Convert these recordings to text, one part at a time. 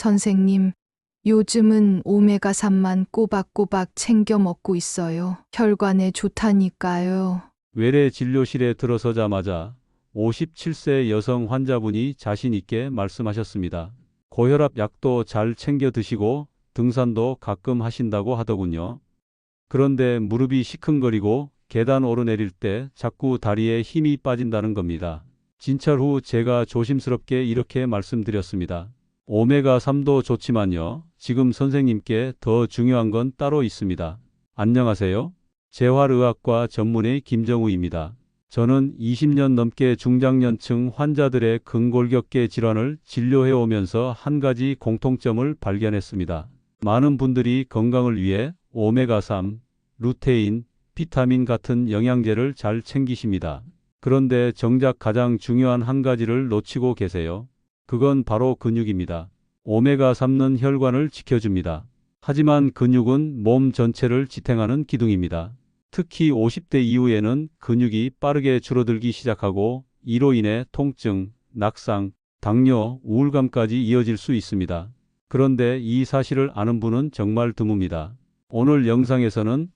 선생님, 요즘은 오메가3만 꼬박꼬박 챙겨 먹고 있어요. 혈관에 좋다니까요. 외래 진료실에 들어서자마자 57세 여성 환자분이 자신 있게 말씀하셨습니다. 고혈압 약도 잘 챙겨 드시고 등산도 가끔 하신다고 하더군요. 그런데 무릎이 시큰거리고 계단 오르내릴 때 자꾸 다리에 힘이 빠진다는 겁니다. 진찰 후 제가 조심스럽게 이렇게 말씀드렸습니다. 오메가3도 좋지만요. 지금 선생님께 더 중요한 건 따로 있습니다. 안녕하세요. 재활의학과 전문의 김정우입니다. 저는 20년 넘게 중장년층 환자들의 근골격계 질환을 진료해 오면서 한 가지 공통점을 발견했습니다. 많은 분들이 건강을 위해 오메가3, 루테인, 비타민 같은 영양제를 잘 챙기십니다. 그런데 정작 가장 중요한 한 가지를 놓치고 계세요. 그건 바로 근육입니다. 오메가3는 혈관을 지켜줍니다. 하지만 근육은 몸 전체를 지탱하는 기둥입니다. 특히 50대 이후에는 근육이 빠르게 줄어들기 시작하고 이로 인해 통증, 낙상, 당뇨, 우울감까지 이어질 수 있습니다. 그런데 이 사실을 아는 분은 정말 드뭅니다. 오늘 영상에서는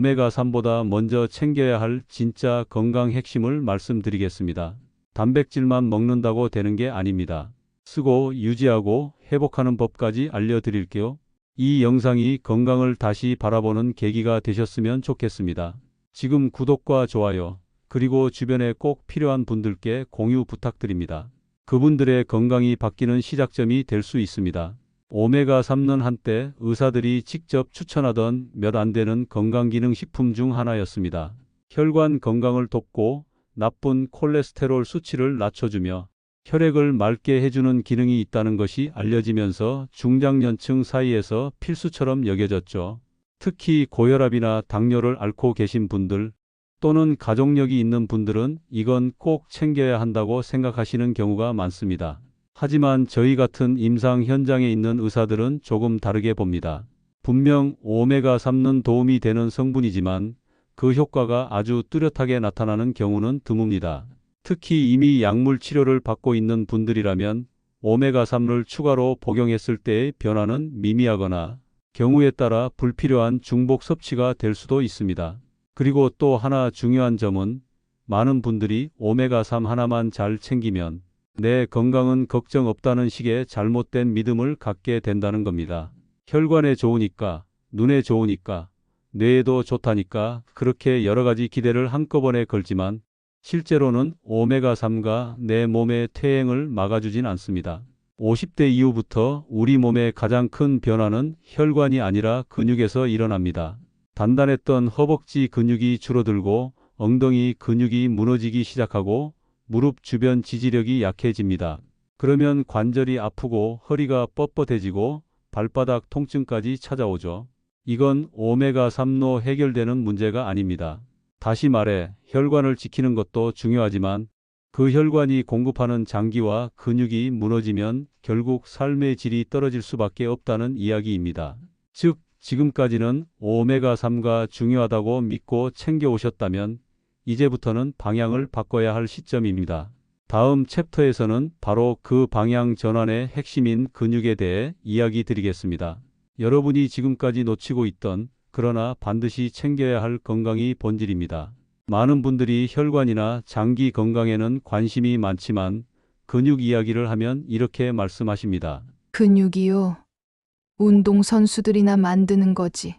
오메가3보다 먼저 챙겨야 할 진짜 건강 핵심을 말씀드리겠습니다. 단백질만 먹는다고 되는 게 아닙니다. 쓰고 유지하고 회복하는 법까지 알려드릴게요. 이 영상이 건강을 다시 바라보는 계기가 되셨으면 좋겠습니다. 지금 구독과 좋아요, 그리고 주변에 꼭 필요한 분들께 공유 부탁드립니다. 그분들의 건강이 바뀌는 시작점이 될 수 있습니다. 오메가3는 한때 의사들이 직접 추천하던 몇 안 되는 건강기능식품 중 하나였습니다. 혈관 건강을 돕고 나쁜 콜레스테롤 수치를 낮춰주며 혈액을 맑게 해주는 기능이 있다는 것이 알려지면서 중장년층 사이에서 필수처럼 여겨졌죠. 특히 고혈압이나 당뇨를 앓고 계신 분들 또는 가족력이 있는 분들은 이건 꼭 챙겨야 한다고 생각하시는 경우가 많습니다. 하지만 저희 같은 임상 현장에 있는 의사들은 조금 다르게 봅니다. 분명 오메가3는 도움이 되는 성분이지만 그 효과가 아주 뚜렷하게 나타나는 경우는 드뭅니다. 특히 이미 약물 치료를 받고 있는 분들이라면 오메가3를 추가로 복용했을 때의 변화는 미미하거나 경우에 따라 불필요한 중복 섭취가 될 수도 있습니다. 그리고 또 하나 중요한 점은 많은 분들이 오메가3 하나만 잘 챙기면 내 건강은 걱정 없다는 식의 잘못된 믿음을 갖게 된다는 겁니다. 혈관에 좋으니까, 눈에 좋으니까, 뇌에도 좋다니까 그렇게 여러 가지 기대를 한꺼번에 걸지만 실제로는 오메가3가 내 몸의 퇴행을 막아주진 않습니다. 50대 이후부터 우리 몸의 가장 큰 변화는 혈관이 아니라 근육에서 일어납니다. 단단했던 허벅지 근육이 줄어들고 엉덩이 근육이 무너지기 시작하고 무릎 주변 지지력이 약해집니다. 그러면 관절이 아프고 허리가 뻣뻣해지고 발바닥 통증까지 찾아오죠. 이건 오메가3로 해결되는 문제가 아닙니다. 다시 말해 혈관을 지키는 것도 중요하지만 그 혈관이 공급하는 장기와 근육이 무너지면 결국 삶의 질이 떨어질 수밖에 없다는 이야기입니다. 즉 지금까지는 오메가3가 중요하다고 믿고 챙겨오셨다면 이제부터는 방향을 바꿔야 할 시점입니다. 다음 챕터에서는 바로 그 방향 전환의 핵심인 근육에 대해 이야기 드리겠습니다. 여러분이 지금까지 놓치고 있던 그러나 반드시 챙겨야 할 건강이 본질입니다. 많은 분들이 혈관이나 장기 건강에는 관심이 많지만 근육 이야기를 하면 이렇게 말씀하십니다. 근육이요. 운동선수들이나 만드는 거지.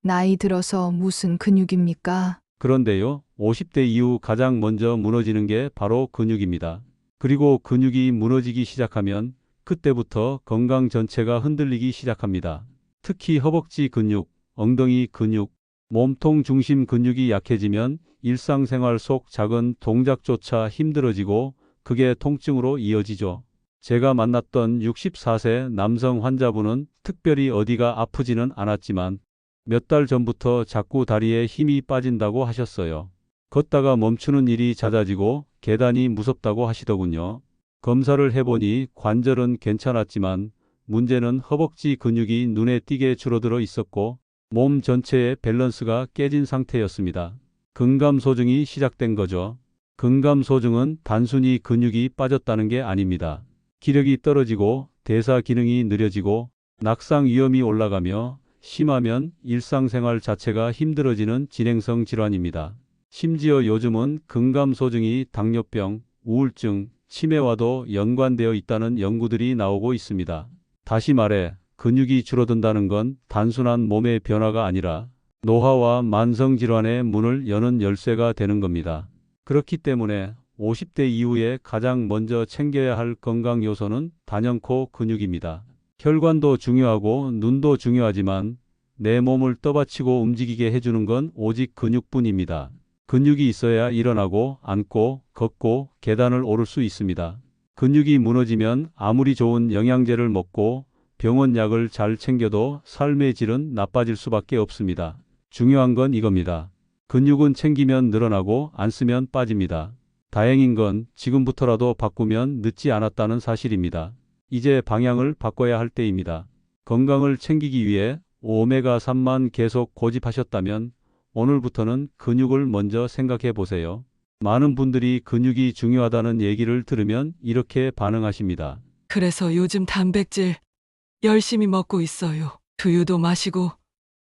나이 들어서 무슨 근육입니까? 그런데요, 50대 이후 가장 먼저 무너지는 게 바로 근육입니다. 그리고 근육이 무너지기 시작하면 그때부터 건강 전체가 흔들리기 시작합니다. 특히 허벅지 근육, 엉덩이 근육, 몸통 중심 근육이 약해지면 일상생활 속 작은 동작조차 힘들어지고 그게 통증으로 이어지죠. 제가 만났던 64세 남성 환자분은 특별히 어디가 아프지는 않았지만 몇 달 전부터 자꾸 다리에 힘이 빠진다고 하셨어요. 걷다가 멈추는 일이 잦아지고 계단이 무섭다고 하시더군요. 검사를 해보니 관절은 괜찮았지만 문제는 허벅지 근육이 눈에 띄게 줄어들어 있었고 몸 전체의 밸런스가 깨진 상태였습니다. 근감소증이 시작된 거죠. 근감소증은 단순히 근육이 빠졌다는 게 아닙니다. 기력이 떨어지고 대사 기능이 느려지고 낙상 위험이 올라가며 심하면 일상생활 자체가 힘들어지는 진행성 질환입니다. 심지어 요즘은 근감소증이 당뇨병, 우울증, 치매와도 연관되어 있다는 연구들이 나오고 있습니다. 다시 말해 근육이 줄어든다는 건 단순한 몸의 변화가 아니라 노화와 만성질환의 문을 여는 열쇠가 되는 겁니다. 그렇기 때문에 50대 이후에 가장 먼저 챙겨야 할 건강 요소는 단연코 근육입니다. 혈관도 중요하고 눈도 중요하지만 내 몸을 떠받치고 움직이게 해주는 건 오직 근육뿐입니다. 근육이 있어야 일어나고 앉고 걷고 계단을 오를 수 있습니다. 근육이 무너지면 아무리 좋은 영양제를 먹고 병원 약을 잘 챙겨도 삶의 질은 나빠질 수밖에 없습니다. 중요한 건 이겁니다. 근육은 챙기면 늘어나고 안 쓰면 빠집니다. 다행인 건 지금부터라도 바꾸면 늦지 않았다는 사실입니다. 이제 방향을 바꿔야 할 때입니다. 건강을 챙기기 위해 오메가3만 계속 고집하셨다면 오늘부터는 근육을 먼저 생각해 보세요. 많은 분들이 근육이 중요하다는 얘기를 들으면 이렇게 반응하십니다. 그래서 요즘 단백질 열심히 먹고 있어요. 두유도 마시고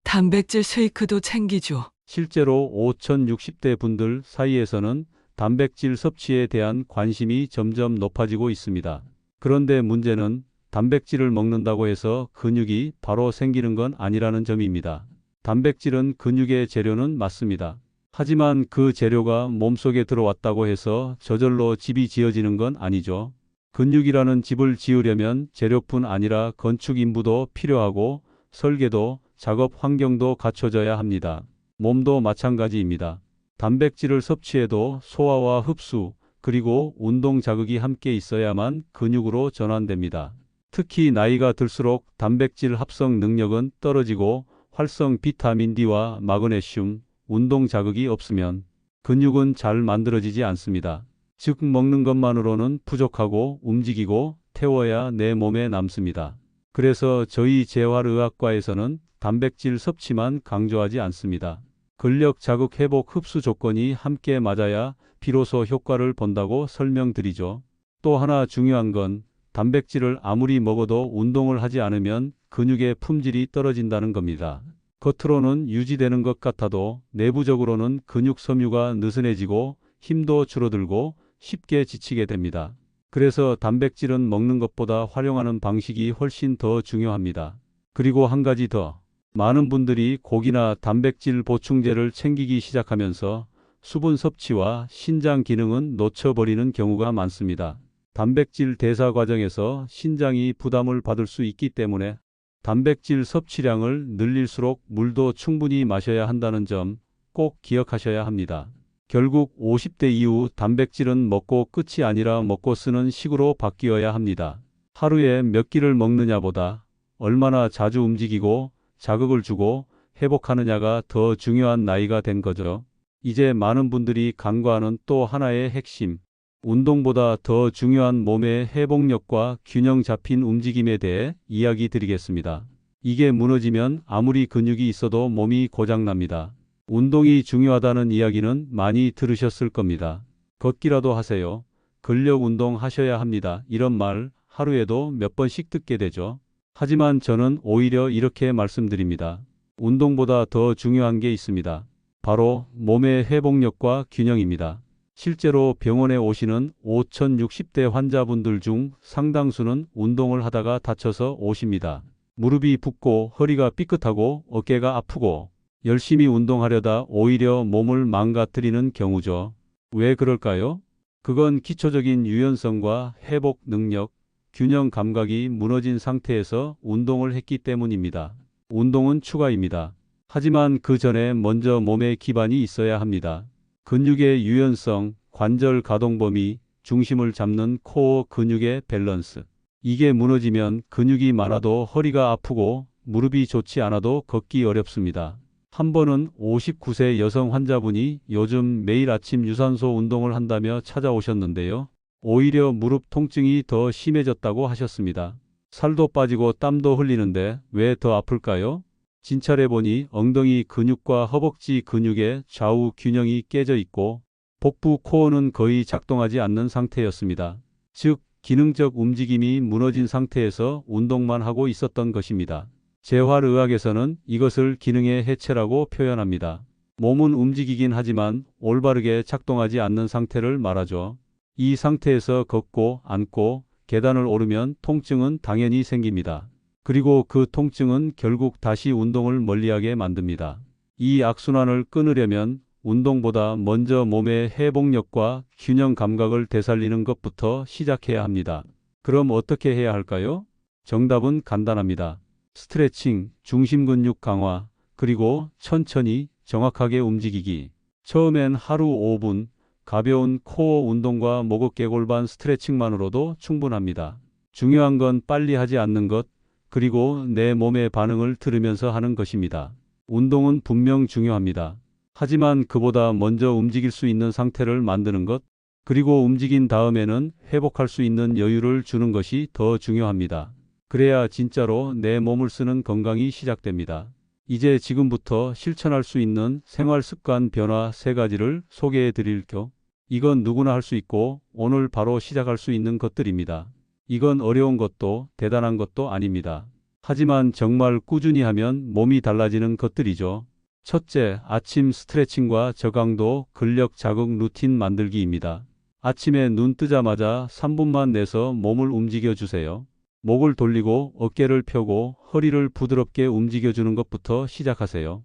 단백질 쉐이크도 챙기죠. 실제로 5060대 분들 사이에서는 단백질 섭취에 대한 관심이 점점 높아지고 있습니다. 그런데 문제는 단백질을 먹는다고 해서 근육이 바로 생기는 건 아니라는 점입니다. 단백질은 근육의 재료는 맞습니다. 하지만 그 재료가 몸속에 들어왔다고 해서 저절로 집이 지어지는 건 아니죠. 근육이라는 집을 지으려면 재료뿐 아니라 건축 인부도 필요하고 설계도, 작업 환경도 갖춰져야 합니다. 몸도 마찬가지입니다. 단백질을 섭취해도 소화와 흡수, 그리고 운동 자극이 함께 있어야만 근육으로 전환됩니다. 특히 나이가 들수록 단백질 합성 능력은 떨어지고 활성 비타민 D와 마그네슘, 운동 자극이 없으면 근육은 잘 만들어지지 않습니다. 즉 먹는 것만으로는 부족하고 움직이고 태워야 내 몸에 남습니다. 그래서 저희 재활의학과에서는 단백질 섭취만 강조하지 않습니다. 근력 자극 회복 흡수 조건이 함께 맞아야 비로소 효과를 본다고 설명드리죠. 또 하나 중요한 건 단백질을 아무리 먹어도 운동을 하지 않으면 근육의 품질이 떨어진다는 겁니다. 겉으로는 유지되는 것 같아도 내부적으로는 근육 섬유가 느슨해지고 힘도 줄어들고 쉽게 지치게 됩니다. 그래서 단백질은 먹는 것보다 활용하는 방식이 훨씬 더 중요합니다. 그리고 한 가지 더. 많은 분들이 고기나 단백질 보충제를 챙기기 시작하면서 수분 섭취와 신장 기능은 놓쳐버리는 경우가 많습니다. 단백질 대사 과정에서 신장이 부담을 받을 수 있기 때문에 단백질 섭취량을 늘릴수록 물도 충분히 마셔야 한다는 점 꼭 기억하셔야 합니다. 결국 50대 이후 단백질은 먹고 끝이 아니라 먹고 쓰는 식으로 바뀌어야 합니다. 하루에 몇 끼를 먹느냐보다 얼마나 자주 움직이고 자극을 주고 회복하느냐가 더 중요한 나이가 된 거죠. 이제 많은 분들이 간과하는 또 하나의 핵심, 운동보다 더 중요한 몸의 회복력과 균형 잡힌 움직임에 대해 이야기 드리겠습니다. 이게 무너지면 아무리 근육이 있어도 몸이 고장납니다. 운동이 중요하다는 이야기는 많이 들으셨을 겁니다. 걷기라도 하세요. 근력 운동 하셔야 합니다. 이런 말 하루에도 몇 번씩 듣게 되죠. 하지만 저는 오히려 이렇게 말씀드립니다. 운동보다 더 중요한 게 있습니다. 바로 몸의 회복력과 균형입니다. 실제로 병원에 오시는 5060대 환자분들 중 상당수는 운동을 하다가 다쳐서 오십니다. 무릎이 붓고 허리가 삐끗하고 어깨가 아프고 열심히 운동하려다 오히려 몸을 망가뜨리는 경우죠. 왜 그럴까요? 그건 기초적인 유연성과 회복 능력, 균형 감각이 무너진 상태에서 운동을 했기 때문입니다. 운동은 추가입니다. 하지만 그 전에 먼저 몸의 기반이 있어야 합니다. 근육의 유연성, 관절 가동 범위, 중심을 잡는 코어 근육의 밸런스. 이게 무너지면 근육이 많아도 허리가 아프고 무릎이 좋지 않아도 걷기 어렵습니다. 한 번은 59세 여성 환자분이 요즘 매일 아침 유산소 운동을 한다며 찾아오셨는데요. 오히려 무릎 통증이 더 심해졌다고 하셨습니다. 살도 빠지고 땀도 흘리는데 왜 더 아플까요? 진찰해보니 엉덩이 근육과 허벅지 근육의 좌우 균형이 깨져 있고 복부 코어는 거의 작동하지 않는 상태였습니다. 즉, 기능적 움직임이 무너진 상태에서 운동만 하고 있었던 것입니다. 재활의학에서는 이것을 기능의 해체라고 표현합니다. 몸은 움직이긴 하지만 올바르게 작동하지 않는 상태를 말하죠. 이 상태에서 걷고 앉고 계단을 오르면 통증은 당연히 생깁니다. 그리고 그 통증은 결국 다시 운동을 멀리하게 만듭니다. 이 악순환을 끊으려면 운동보다 먼저 몸의 회복력과 균형 감각을 되살리는 것부터 시작해야 합니다. 그럼 어떻게 해야 할까요? 정답은 간단합니다. 스트레칭, 중심 근육 강화, 그리고 천천히 정확하게 움직이기. 처음엔 하루 5분, 가벼운 코어 운동과 목 어깨 골반 스트레칭만으로도 충분합니다. 중요한 건 빨리 하지 않는 것, 그리고 내 몸의 반응을 들으면서 하는 것입니다. 운동은 분명 중요합니다. 하지만 그보다 먼저 움직일 수 있는 상태를 만드는 것, 그리고 움직인 다음에는 회복할 수 있는 여유를 주는 것이 더 중요합니다. 그래야 진짜로 내 몸을 쓰는 건강이 시작됩니다. 이제 지금부터 실천할 수 있는 생활 습관 변화 3가지를 소개해 드릴게요. 이건 누구나 할 수 있고 오늘 바로 시작할 수 있는 것들입니다. 이건 어려운 것도 대단한 것도 아닙니다. 하지만 정말 꾸준히 하면 몸이 달라지는 것들이죠. 첫째, 아침 스트레칭과 저강도 근력 자극 루틴 만들기입니다. 아침에 눈 뜨자마자 3분만 내서 몸을 움직여 주세요. 목을 돌리고 어깨를 펴고 허리를 부드럽게 움직여주는 것부터 시작하세요.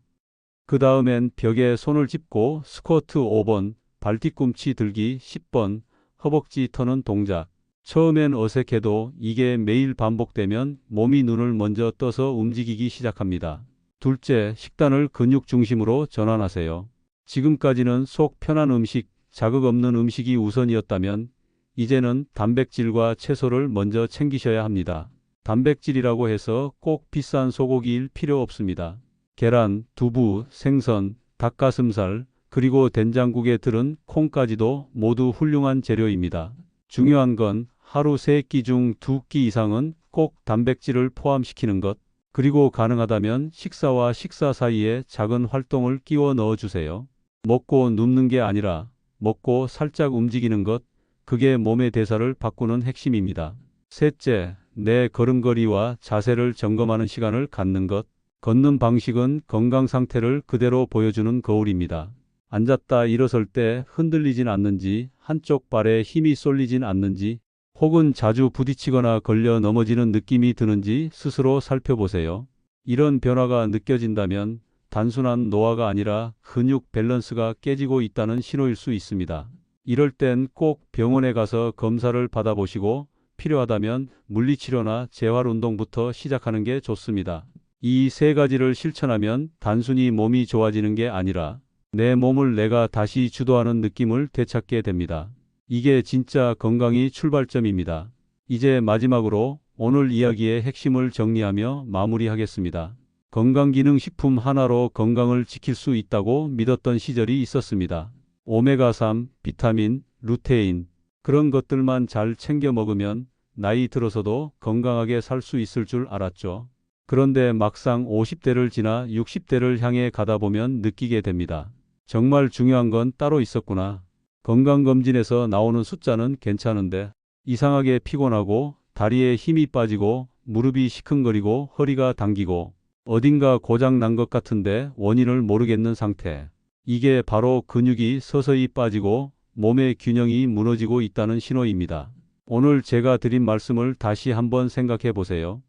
그 다음엔 벽에 손을 짚고 스쿼트 5번, 발뒤꿈치 들기 10번, 허벅지 터는 동작. 처음엔 어색해도 이게 매일 반복되면 몸이 눈을 먼저 떠서 움직이기 시작합니다. 둘째, 식단을 근육 중심으로 전환하세요. 지금까지는 속 편한 음식, 자극 없는 음식이 우선이었다면 이제는 단백질과 채소를 먼저 챙기셔야 합니다. 단백질이라고 해서 꼭 비싼 소고기일 필요 없습니다. 계란, 두부, 생선, 닭가슴살, 그리고 된장국에 들은 콩까지도 모두 훌륭한 재료입니다. 중요한 건 하루 3끼 중 2끼 이상은 꼭 단백질을 포함시키는 것, 그리고 가능하다면 식사와 식사 사이에 작은 활동을 끼워 넣어주세요. 먹고 눕는 게 아니라 먹고 살짝 움직이는 것, 그게 몸의 대사를 바꾸는 핵심입니다. 셋째, 내 걸음걸이와 자세를 점검하는 시간을 갖는 것. 걷는 방식은 건강 상태를 그대로 보여주는 거울입니다. 앉았다 일어설 때 흔들리진 않는지, 한쪽 발에 힘이 쏠리진 않는지, 혹은 자주 부딪히거나 걸려 넘어지는 느낌이 드는지 스스로 살펴보세요. 이런 변화가 느껴진다면 단순한 노화가 아니라 근육 밸런스가 깨지고 있다는 신호일 수 있습니다. 이럴 땐 꼭 병원에 가서 검사를 받아보시고 필요하다면 물리치료나 재활운동부터 시작하는 게 좋습니다. 이 3가지를 실천하면 단순히 몸이 좋아지는 게 아니라 내 몸을 내가 다시 주도하는 느낌을 되찾게 됩니다. 이게 진짜 건강의 출발점입니다. 이제 마지막으로 오늘 이야기의 핵심을 정리하며 마무리하겠습니다. 건강기능식품 하나로 건강을 지킬 수 있다고 믿었던 시절이 있었습니다. 오메가3, 비타민, 루테인, 그런 것들만 잘 챙겨 먹으면 나이 들어서도 건강하게 살 수 있을 줄 알았죠. 그런데 막상 50대를 지나 60대를 향해 가다 보면 느끼게 됩니다. 정말 중요한 건 따로 있었구나. 건강검진에서 나오는 숫자는 괜찮은데 이상하게 피곤하고 다리에 힘이 빠지고 무릎이 시큰거리고 허리가 당기고 어딘가 고장 난 것 같은데 원인을 모르겠는 상태. 이게 바로 근육이 서서히 빠지고 몸의 균형이 무너지고 있다는 신호입니다. 오늘 제가 드린 말씀을 다시 한번 생각해 보세요.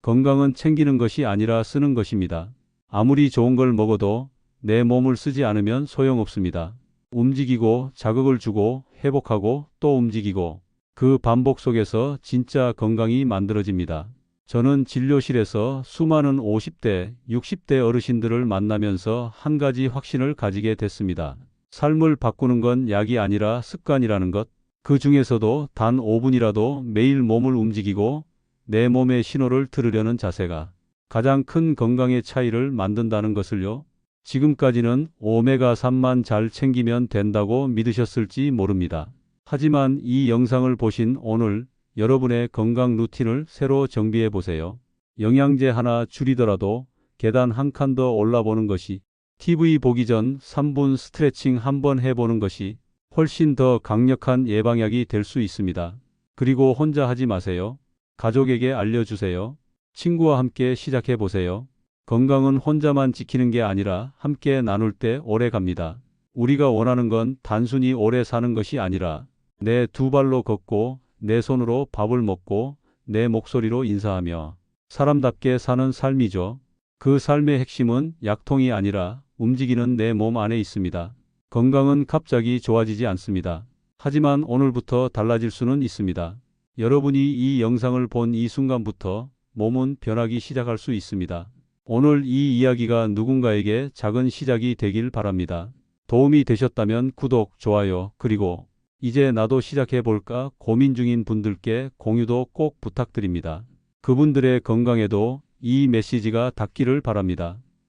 건강은 챙기는 것이 아니라 쓰는 것입니다. 아무리 좋은 걸 먹어도 내 몸을 쓰지 않으면 소용없습니다. 움직이고 자극을 주고 회복하고 또 움직이고 그 반복 속에서 진짜 건강이 만들어집니다. 저는 진료실에서 수많은 50대, 60대 어르신들을 만나면서 한 가지 확신을 가지게 됐습니다. 삶을 바꾸는 건 약이 아니라 습관이라는 것. 그 중에서도 단 5분이라도 매일 몸을 움직이고 내 몸의 신호를 들으려는 자세가 가장 큰 건강의 차이를 만든다는 것을요. 지금까지는 오메가3만 잘 챙기면 된다고 믿으셨을지 모릅니다. 하지만 이 영상을 보신 오늘 여러분의 건강 루틴을 새로 정비해 보세요. 영양제 하나 줄이더라도 계단 한 칸 더 올라보는 것이, TV 보기 전 3분 스트레칭 한번 해보는 것이 훨씬 더 강력한 예방약이 될 수 있습니다. 그리고 혼자 하지 마세요. 가족에게 알려주세요. 친구와 함께 시작해 보세요. 건강은 혼자만 지키는 게 아니라 함께 나눌 때 오래 갑니다. 우리가 원하는 건 단순히 오래 사는 것이 아니라 내 두 발로 걷고 내 손으로 밥을 먹고 내 목소리로 인사하며 사람답게 사는 삶이죠. 그 삶의 핵심은 약통이 아니라 움직이는 내 몸 안에 있습니다. 건강은 갑자기 좋아지지 않습니다. 하지만 오늘부터 달라질 수는 있습니다. 여러분이 이 영상을 본 이 순간부터 몸은 변하기 시작할 수 있습니다. 오늘 이 이야기가 누군가에게 작은 시작이 되길 바랍니다. 도움이 되셨다면 구독, 좋아요, 그리고 이제 나도 시작해 볼까 고민 중인 분들께 공유도 꼭 부탁드립니다. 그분들의 건강에도 이 메시지가 닿기를 바랍니다.